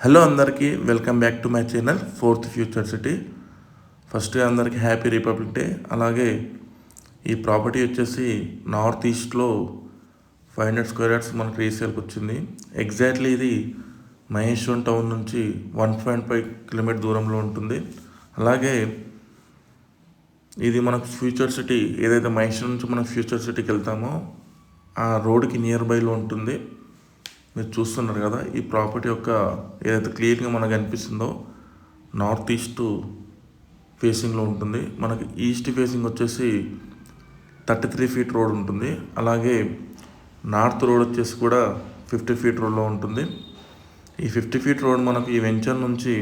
Hello అందరికీ welcome back to my channel fourth future city. ఫస్ట్గా అందరికీ హ్యాపీ రిపబ్లిక్ డే. అలాగే ఈ ప్రాపర్టీ వచ్చేసి నార్త్ ఈస్ట్లో 500 స్క్వేర్ యార్డ్స్ మనకు రీసేల్కి వచ్చింది. ఎగ్జాక్ట్లీ ఇది మహేశ్వరం టౌన్ నుంచి 1.5 కిలోమీటర్ దూరంలో ఉంటుంది. అలాగే ఇది మనకు ఫ్యూచర్ సిటీ, ఏదైతే మహేశ్వరం నుంచి మనం ఫ్యూచర్ సిటీకి వెళ్తామో ఆ రోడ్కి నియర్ బైలో ఉంటుంది. మీరు చూస్తున్నారు కదా, ఈ ప్రాపర్టీ యొక్క ఏదైతే క్లియర్గా మనకు అనిపిస్తుందో నార్త్ ఈస్ట్ ఫేసింగ్లో ఉంటుంది. మనకి ఈస్ట్ ఫేసింగ్ వచ్చేసి 33 ఫీట్ రోడ్ ఉంటుంది. అలాగే నార్త్ రోడ్ వచ్చేసి కూడా 50 ఫీట్ రోడ్లో ఉంటుంది. ఈ 50 ఫీట్ రోడ్ మనకు ఈ వెంచర్ నుంచి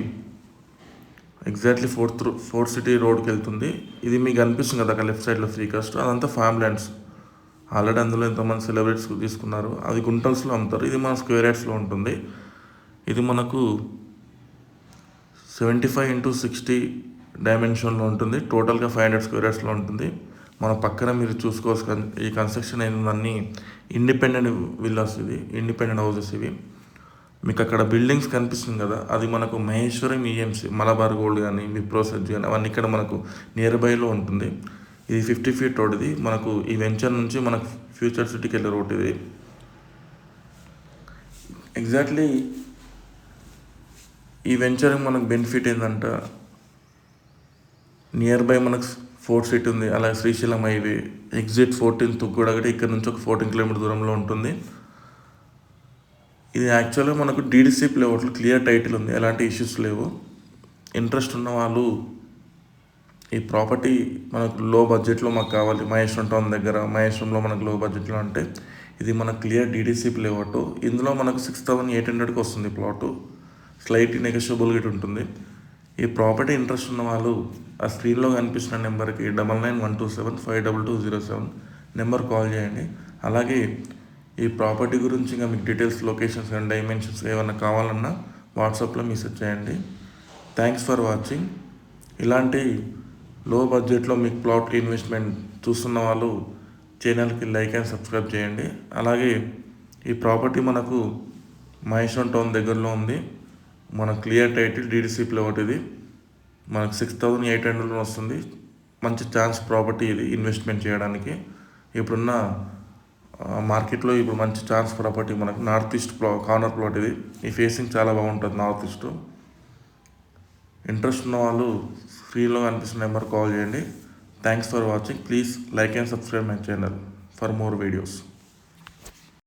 ఎగ్జాక్ట్లీ ఫోర్త్ సిటీ రోడ్కి వెళ్తుంది. ఇది మీకు అనిపిస్తుంది కదా, అక్కడ లెఫ్ట్ సైడ్లో ఫ్రీ కాస్ట్, అదంతా ఫామ్ ల్యాండ్స్. ఆల్రెడీ అందులో ఎంతోమంది సెలబ్రిటీస్ తీసుకున్నారు. అది గుంటల్స్లో అమ్ముతారు. ఇది మన స్క్వేర్ యార్డ్స్లో ఉంటుంది. ఇది మనకు 75x60 డైమెన్షన్లో ఉంటుంది. టోటల్గా 500 స్క్వేర్ యార్డ్స్లో ఉంటుంది. మన పక్కన మీరు చూసుకోవచ్చు, ఈ కన్స్ట్రక్షన్ అన్నీ ఇండిపెండెంట్ విల్లాస్, ఇవి ఇండిపెండెంట్ హౌసెస్. ఇవి మీకు అక్కడ బిల్డింగ్స్ కనిపిస్తుంది కదా, అది మనకు మహేశ్వరం ఈఎంసీ, మలబార్ గోల్డ్ కానీ, విప్రోసెజ్ కానీ అవన్నీ ఇక్కడ మనకు నియర్ బైలో ఉంటుంది. ఇది 50 ఫీట్ రోడ్. ఇది మనకు ఈ వెంచర్ నుంచి మనకు ఫ్యూచర్ సిటీకి వెళ్ళే రోడ్. ఇది ఎగ్జాక్ట్లీ ఈ వెంచర్ మనకు బెనిఫిట్ ఏంటంటే, నియర్ బై మనకు ఫోర్త్ సిటీ ఉంది. అలాగే శ్రీశైలం హైవే, ఎగ్జిట్ 14 తుగ్గూడ ఇక్కడ నుంచి ఒక 14 కిలోమీటర్ దూరంలో ఉంటుంది. ఇది యాక్చువల్గా మనకు డీడీసీ లేఅవుట్లో క్లియర్ టైటిల్ ఉంది, ఎలాంటి ఇష్యూస్ లేవు. ఇంట్రెస్ట్ ఉన్న వాళ్ళు ఈ ప్రాపర్టీ మనకు లో బడ్జెట్లో మాకు కావాలి, మహేశ్వరం టౌన్ దగ్గర, మహేశ్వరంలో మనకు లో బడ్జెట్లో అంటే ఇది మనకు క్లియర్ డీడీసీ లేఅవుట్. ఇందులో మనకు 6,800కి వస్తుంది ప్లాటు. స్లైట్ నెగోషియబుల్ గిట్ ఉంటుంది. ఈ ప్రాపర్టీ ఇంట్రెస్ట్ ఉన్న వాళ్ళు ఆ స్క్రీన్లో కనిపిస్తున్న నెంబర్కి 9912752207 నెంబర్ కాల్ చేయండి. అలాగే ఈ ప్రాపర్టీ గురించి ఇంకా మీకు డీటెయిల్స్, లొకేషన్స్ అండ్ డైమెన్షన్స్ ఏమైనా కావాలన్నా వాట్సాప్లో మెసేజ్ చేయండి. Thanks for watching. ఇలాంటి లో బడ్జెట్లో మీకు ప్లాట్ ఇన్వెస్ట్మెంట్ చూస్తున్న వాళ్ళు ఛానల్కి లైక్ అండ్ సబ్స్క్రైబ్ చేయండి. అలాగే ఈ ప్రాపర్టీ మనకు మహేశ్వరం టౌన్ దగ్గరలో ఉంది. మన క్లియర్ టైటిల్ డీడీసీ ప్లాట్. ఇది మనకు 6,800 వస్తుంది. మంచి ఛాన్స్ ప్రాపర్టీ ఇది ఇన్వెస్ట్మెంట్ చేయడానికి. ఇప్పుడున్న మార్కెట్లో ఇప్పుడు మంచి ఛాన్స్ ప్రాపర్టీ మనకు నార్త్ ఈస్ట్ కార్నర్ ప్లాట్. ఇది ఈ ఫేసింగ్ చాలా బాగుంటుంది నార్త్ ఈస్ట్. ఇంట్రెస్ట్ ఉన్న వాళ్ళు స్క్రీన్లో కనిపిస్తున్న నెంబర్ కాల్ చేయండి. Thanks for watching. Please like and subscribe my channel for more videos.